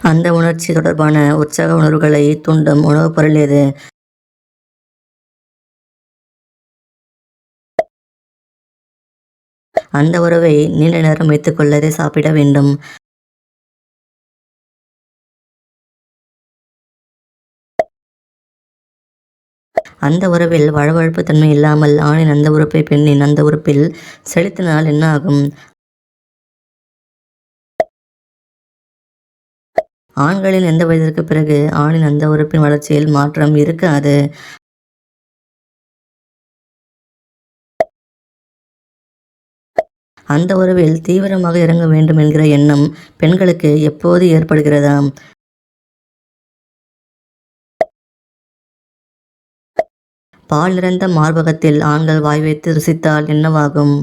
அந்த உணர்ச்சி தொடர்பான உற்சாக உணர்வுகளை தூண்டும் உணவுப் பொருள் எது? அந்த உறவை நீண்ட நேரம் வைத்துக்கொள்ள எதை சாப்பிட வேண்டும்? அந்த உறவில் வழவழப்பு தன்மை இல்லாமல் ஆணின் அந்த உறுப்பை பெண்ணின் அந்த உறுப்பில் செலுத்தினால் என்ன ஆகும்? ஆண்களின் எந்த வயதிற்கு பிறகு ஆணின் அந்த உறுப்பின் வளர்ச்சியில் மாற்றம் இருக்காது? அந்த உறவில் தீவிரமாக இறங்க வேண்டும் என்கிற எண்ணம் பெண்களுக்கு எப்போது ஏற்படுகிறதாம்? பால் நிறைந்த மார்பகத்தில் ஆண்கள் வாய் வைத்து ருசித்தால் என்னவாகும்?